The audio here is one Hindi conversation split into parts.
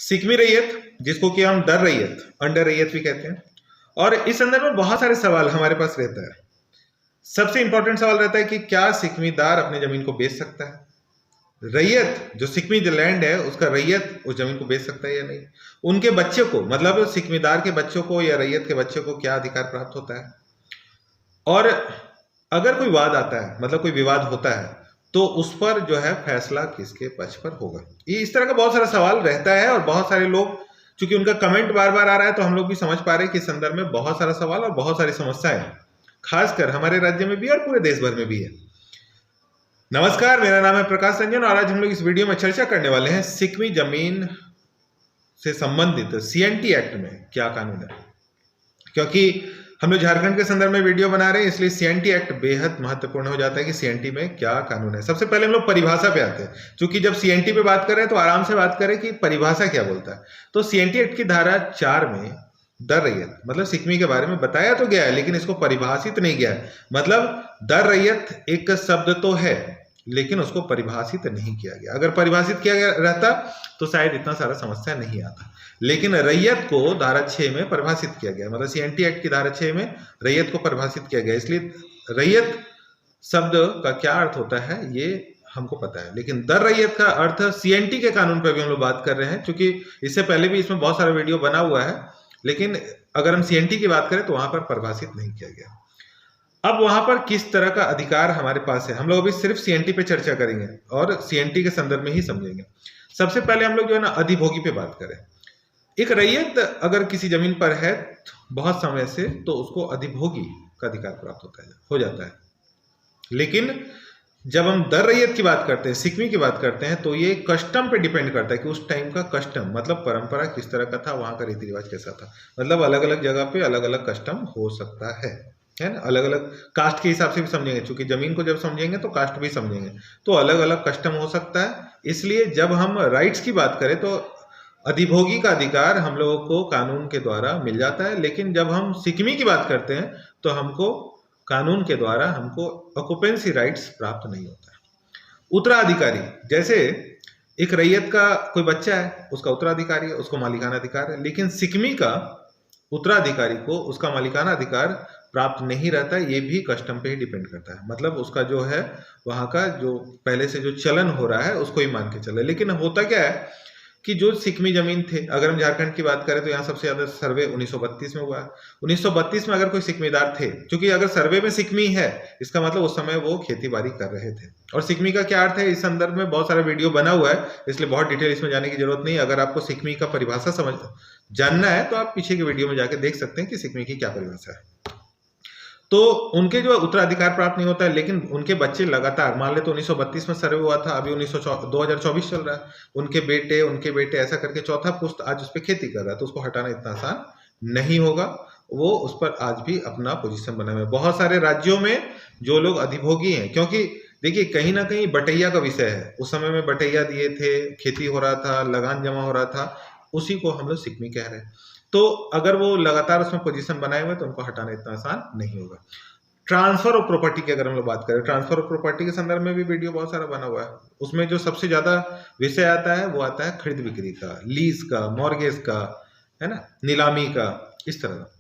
सिकमी रैयत, जिसको कि हम दर रैयत, अंडर रैयत भी कहते हैं। और इस संदर्भ में बहुत सारे सवाल हमारे पास रहता है। सबसे इंपॉर्टेंट सवाल रहता है कि क्या सिकमीदार अपनी जमीन को बेच सकता है? रैयत, जो सिकमी लैंड है, उसका रैयत उस जमीन को बेच सकता है या नहीं? उनके बच्चे को, मतलब सिकमीदार के बच्चों को या रैयत के बच्चे को क्या अधिकार प्राप्त होता है? और अगर कोई वाद आता है, मतलब कोई विवाद होता है, तो उस पर जो है फैसला किसके पक्ष पर होगा? ये इस तरह का बहुत सारा सवाल रहता है। और बहुत सारे लोग, चूंकि उनका कमेंट बार बार आ रहा है, तो हम लोग भी समझ पा रहे हैं कि इस संदर्भ में बहुत सारा सवाल और बहुत सारी समस्याएं खासकर हमारे राज्य में भी और पूरे देश भर में भी है। नमस्कार, मेरा नाम है प्रकाश रंजन और आज हम लोग इस वीडियो में चर्चा करने वाले हैं सिकमी जमीन से संबंधित सीएनटी एक्ट में क्या कानून है। क्योंकि हम लोग झारखंड के संदर्भ में वीडियो बना रहे हैं, इसलिए सीएनटी एक्ट बेहद महत्वपूर्ण हो जाता है कि सीएनटी में क्या कानून है। सबसे पहले हम लोग परिभाषा पे आते हैं। चूंकि जब सीएनटी पे बात कर रहे हैं तो आराम से बात करें कि परिभाषा क्या बोलता है। तो सीएनटी एक्ट की धारा 4 में दर रैयत, मतलब सिकमी के बारे में बताया तो गया है, लेकिन इसको परिभाषित नहीं गया है। मतलब दर रैयत एक शब्द तो है, लेकिन उसको परिभाषित नहीं किया गया। अगर परिभाषित किया गया रहता तो शायद इतना सारा समस्या नहीं आता। लेकिन रैयत को धारा 6 में परिभाषित किया गया, मतलब सीएनटी एक्ट की धारा 6 में रैयत को परिभाषित किया गया। इसलिए रैयत शब्द का क्या अर्थ होता है ये हमको पता है, लेकिन दर रैयत का अर्थ सीएनटी के कानून पर भी हम लोग बात कर रहे हैं। क्योंकि इससे पहले भी इसमें बहुत सारा वीडियो बना हुआ है, लेकिन अगर हम सीएनटी की बात करें तो वहां पर परिभाषित नहीं किया गया। अब वहां पर किस तरह का अधिकार हमारे पास है, हम लोग अभी सिर्फ सीएनटी पे चर्चा करेंगे और सीएनटी के संदर्भ में ही समझेंगे। सबसे पहले हम लोग जो है ना अधिभोगी पे बात करें। एक रैयत अगर किसी जमीन पर है बहुत समय से, तो उसको अधिभोगी का अधिकार प्राप्त हो जाता है। लेकिन जब हम दर रैयत की बात करते हैं, सिकमी की बात करते हैं, तो ये कस्टम पे डिपेंड करता है कि उस टाइम का कस्टम, मतलब परंपरा किस तरह का था, वहां का रीति रिवाज कैसा था। मतलब अलग अलग जगह पे अलग अलग कस्टम हो सकता है ना। अलग अलग कास्ट के हिसाब से भी समझेंगे, क्योंकि जमीन को जब समझेंगे तो कास्ट भी समझेंगे, तो अलग अलग कस्टम हो सकता है। इसलिए जब हम राइट्स की बात करें तो अधिभोगी का अधिकार हम लोगों को कानून के द्वारा मिल जाता है। लेकिन जब हम सिकमी की बात करते हैं तो हमको कानून के द्वारा हमको ऑक्युपेंसी राइट्स प्राप्त नहीं होता है। उत्तराधिकारी, जैसे एक रैयत का कोई बच्चा है, उसका उत्तराधिकारी है, उसको मालिकाना अधिकार है। लेकिन सिकमी का उत्तराधिकारी को उसका मालिकाना अधिकार प्राप्त नहीं रहता, ये भी कस्टम पे ही डिपेंड करता है। मतलब उसका जो है वहां का जो पहले से जो चलन हो रहा है उसको ही मान के चले। लेकिन होता क्या है कि जो सिकमी जमीन थे, अगर हम झारखंड की बात करें तो यहाँ सबसे ज्यादा सर्वे 1932 में हुआ है। 1932 में अगर कोई सिकमीदार थे, क्योंकि अगर सर्वे में सिकमी है इसका मतलब उस समय वो खेती बाड़ी कर रहे थे। और सिकमी का क्या अर्थ है, इस संदर्भ में बहुत सारा वीडियो बना हुआ है, इसलिए बहुत डिटेल इसमें जाने की जरूरत नहीं। अगर आपको सिकमी का परिभाषा समझ जानना है तो आप पीछे के वीडियो में जाके देख सकते हैं कि सिकमी की क्या परिभाषा है। तो उनके जो उत्तराधिकार प्राप्त नहीं होता है, लेकिन उनके बच्चे लगातार, मान ले तो 1932 में सर्वे हुआ था, अभी 2024 चल रहा है, उनके बेटे ऐसा करके चौथा पुस्त आज उस पर खेती कर रहा है, तो उसको हटाना इतना आसान नहीं होगा। वो उस पर आज भी अपना पोजीशन बना हुआ है। बहुत सारे राज्यों में जो लोग अधिभोगी हैं, क्योंकि देखिए कहीं ना कहीं बटैया का विषय है, उस समय में बटैया दिए थे, खेती हो रहा था, लगान जमा हो रहा था, उसी को हम लोग सिकमी कह रहे हैं। तो अगर वो लगातार उसमें पोजीशन बनाए हुए तो उनको हटाना इतना आसान नहीं होगा। ट्रांसफर ऑफ प्रॉपर्टी की अगर हम लोग बात करें, ट्रांसफर ऑफ प्रॉपर्टी के संदर्भ में भी वीडियो बहुत सारा बना हुआ है। उसमें जो सबसे ज्यादा विषय आता है वो आता है खरीद बिक्री का, लीज का, मॉर्गेज का, है ना, नीलामी का, इस तरह का,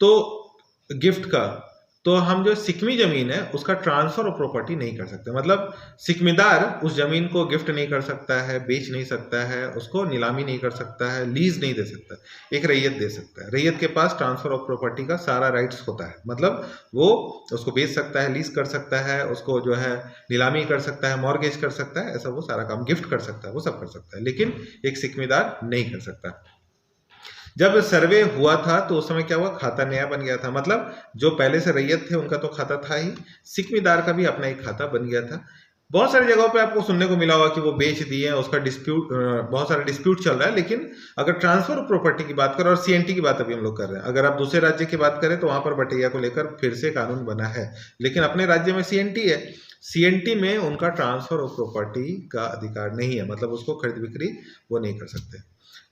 तो गिफ्ट का। तो हम जो सिकमी जमीन है उसका ट्रांसफर ऑफ प्रॉपर्टी नहीं कर सकते। मतलब सिकमीदार उस जमीन को गिफ्ट नहीं कर सकता है, बेच नहीं सकता है, उसको नीलामी नहीं कर सकता है, लीज नहीं दे सकता। एक रैयत दे सकता है। रैयत के पास ट्रांसफर ऑफ प्रॉपर्टी का सारा राइट्स होता है, मतलब वो उसको बेच सकता है, लीज कर सकता है, उसको जो है नीलामी कर सकता है, मॉर्गेज कर सकता है, ऐसा वो सारा काम, गिफ्ट कर सकता है, वो सब कर सकता है। लेकिन एक सिकमीदार नहीं कर सकता। जब सर्वे हुआ था तो उस समय क्या हुआ, खाता नया बन गया था। मतलब जो पहले से रैयत थे उनका तो खाता था ही, सिकमीदार का भी अपना एक खाता बन गया था। बहुत सारी जगहों पे आपको सुनने को मिला होगा कि वो बेच दिए, उसका डिस्प्यूट, बहुत सारा डिस्प्यूट चल रहा है। लेकिन अगर ट्रांसफर ऑफ प्रॉपर्टी की बात करें, और सीएनटी की बात अभी हम लोग कर रहे हैं, अगर आप दूसरे राज्य की बात करें तो वहां पर बटैया को लेकर फिर से कानून बना है, लेकिन अपने राज्य में सीएनटी है। सीएनटी में उनका ट्रांसफर ऑफ प्रॉपर्टी का अधिकार नहीं है, मतलब उसको खरीद बिक्री वो नहीं कर सकते।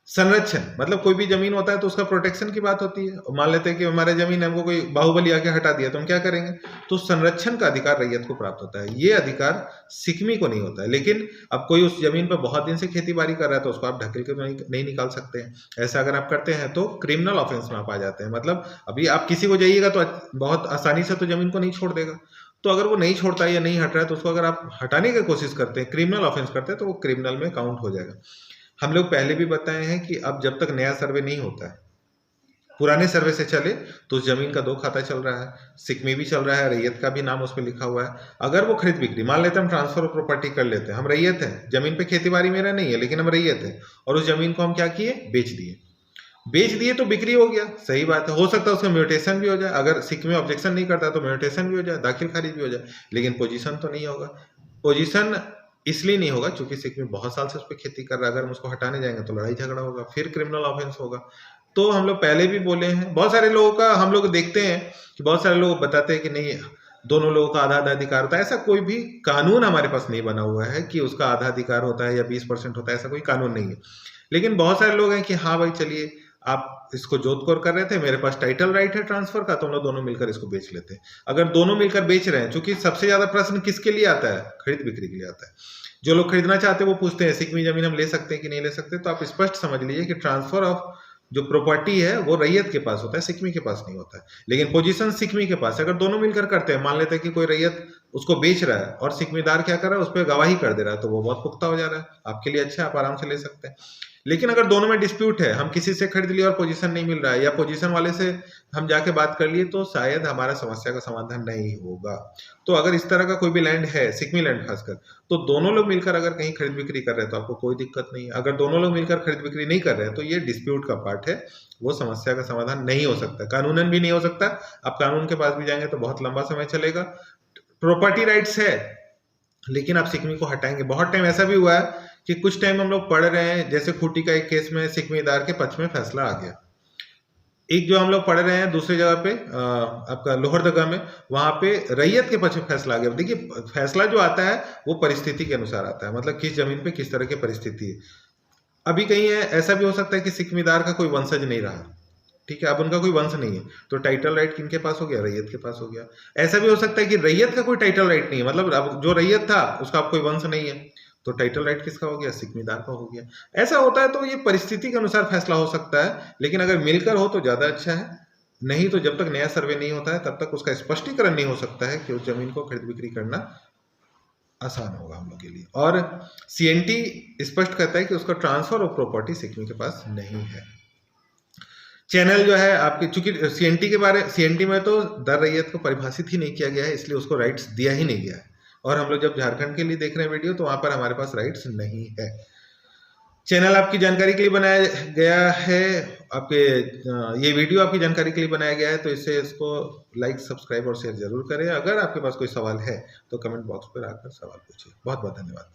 संरक्षण मतलब कोई भी जमीन होता है तो उसका प्रोटेक्शन की बात होती है। मान लेते हैं कि हमारे जमीन हमको कोई बाहुबली आके हटा दिया तो हम क्या करेंगे, तो संरक्षण का अधिकार रैयत को प्राप्त होता है, ये अधिकार सिकमी को नहीं होता है। लेकिन अब कोई उस जमीन पर बहुत दिन से खेती बाड़ी कर रहा है तो उसको आप ढकेल के नहीं निकाल सकते हैं। ऐसा अगर आप करते हैं तो क्रिमिनल ऑफेंस में आप आ जाते हैं। मतलब अभी आप किसी को जाइएगा तो बहुत आसानी से तो जमीन को नहीं छोड़ देगा, तो अगर वो नहीं छोड़ता है या नहीं हट रहा है तो उसको अगर आप हटाने की कोशिश करते हैं, क्रिमिनल ऑफेंस करते हैं, तो वो क्रिमिनल में काउंट हो जाएगा। हम लोग पहले भी बताए हैं कि अब जब तक नया सर्वे नहीं होता है, पुराने सर्वे से चले तो उस जमीन का 2 खाता चल रहा है, सिकमी भी चल रहा है, रैयत का भी नाम उस पर लिखा हुआ है। अगर वो खरीद बिक्री, मान लेते हैं हम ट्रांसफर ऑफ प्रॉपर्टी कर लेते हैं, हम रैयत हैं, जमीन पे खेती बाड़ी मेरा नहीं है लेकिन हम रैयत हैं, और उस जमीन को हम क्या किए, बेच दिए तो बिक्री हो गया, सही बात है। हो सकता है उसका म्यूटेशन भी हो जाए, अगर सिक में ऑब्जेक्शन नहीं करता तो म्यूटेशन भी हो जाए, दाखिल खारिज भी हो जाए, लेकिन पोजीशन तो नहीं होगा। पोजीशन इसलिए नहीं होगा क्योंकि सिक में बहुत साल से उस पर खेती कर रहा है, अगर हम उसको हटाने जाएंगे तो लड़ाई झगड़ा होगा, फिर क्रिमिनल ऑफेंस होगा। तो हम लोग पहले भी बोले हैं, बहुत सारे लोगों का हम लोग देखते हैं कि बहुत सारे लोग बताते हैं कि नहीं दोनों लोगों का आधा आधा अधिकार होता है। ऐसा कोई भी कानून हमारे पास नहीं बना हुआ है कि उसका आधा अधिकार होता है या 20% होता है, ऐसा कोई कानून नहीं है। लेकिन बहुत सारे लोग हैं कि हाँ भाई चलिए आप इसको जोतकोर कर रहे थे, मेरे पास टाइटल राइट है ट्रांसफर का, तो हम लोग दोनों मिलकर इसको बेच लेते हैं। अगर दोनों मिलकर बेच रहे हैं, क्योंकि सबसे ज्यादा प्रश्न किसके लिए आता है, खरीद बिक्री के लिए आता है। जो लोग खरीदना चाहते हैं वो पूछते हैं सिकमी जमीन हम ले सकते हैं कि नहीं ले सकते। तो आप स्पष्ट समझ लीजिए कि ट्रांसफर ऑफ जो प्रॉपर्टी है वो रैयत के पास होता है, सिकमी के पास नहीं होता है। लेकिन पोजीशन सिकमी के पास है। अगर दोनों मिलकर करते हैं, मान लेते हैं कि कोई रैयत उसको बेच रहा है और सिकमीदार क्या कर रहा है, उस पर गवाही कर दे रहा है, तो वो बहुत पुख्ता हो जा रहा है, आपके लिए अच्छा है, आप आराम से ले सकते हैं। लेकिन अगर दोनों में डिस्प्यूट है, हम किसी से खरीद लिए और पोजीशन नहीं मिल रहा है, या पोजीशन वाले से हम जाके बात कर लिए, तो शायद हमारा समस्या का समाधान नहीं होगा। तो अगर इस तरह का कोई भी लैंड है, सिकमी लैंड खासकर, तो दोनों लोग मिलकर अगर कहीं खरीद बिक्री कर रहे हैं तो आपको कोई दिक्कत नहीं है। अगर दोनों लोग मिलकर खरीद बिक्री नहीं कर रहे हैं तो ये डिस्प्यूट का पार्ट है, वो समस्या का समाधान नहीं हो सकता, कानूनन भी नहीं हो सकता। आप कानून के पास भी जाएंगे तो बहुत लंबा समय चलेगा। प्रॉपर्टी राइट्स है लेकिन आप सिकमी को हटाएंगे। बहुत टाइम ऐसा भी हुआ है कि कुछ टाइम हम लोग पढ़ रहे हैं, जैसे खूंटी का एक केस में सिकमीदार के पक्ष में फैसला आ गया। एक जो हम लोग पढ़ रहे हैं दूसरी जगह पे आपका लोहरदगा में, वहां पे रैयत के पक्ष में फैसला आ गया। देखिए फैसला जो आता है वो परिस्थिति के अनुसार आता है, मतलब किस जमीन पे किस तरह की परिस्थिति है। अभी कहीं है ऐसा भी हो सकता है कि सिकमीदार का कोई वंशज नहीं रहा, ठीक है, अब उनका कोई वंश नहीं है, तो टाइटल राइट किनके पास हो गया, रैयत के पास हो गया। ऐसा भी हो सकता है कि रैयत का कोई टाइटल राइट नहीं है, मतलब अब जो रैयत था उसका अब कोई वंश नहीं है, तो टाइटल राइट किसका हो गया, सिकमीदार का हो गया। ऐसा होता है, तो ये परिस्थिति के अनुसार फैसला हो सकता है, लेकिन अगर मिलकर हो तो ज्यादा अच्छा है। नहीं तो जब तक नया सर्वे नहीं होता है तब तक उसका स्पष्टीकरण नहीं हो सकता है कि उस जमीन को खरीद बिक्री करना आसान होगा हम लोग के लिए। और सीएनटी स्पष्ट कहता है कि उसका ट्रांसफर ऑफ प्रॉपर्टी सिकमी के पास नहीं है। चैनल जो है आपके, चूंकि सीएनटी में तो दर रैयत को परिभाषित ही नहीं किया गया है, इसलिए उसको राइट्स दिया ही नहीं गया है। और हम लोग जब झारखंड के लिए देख रहे हैं वीडियो तो वहां पर हमारे पास राइट्स नहीं है। चैनल आपकी जानकारी के लिए बनाया गया है, आपके ये वीडियो आपकी जानकारी के लिए बनाया गया है, तो इसको लाइक सब्सक्राइब और शेयर जरूर करें। अगर आपके पास कोई सवाल है तो कमेंट बॉक्स पर आकर सवाल पूछिए। बहुत बहुत धन्यवाद।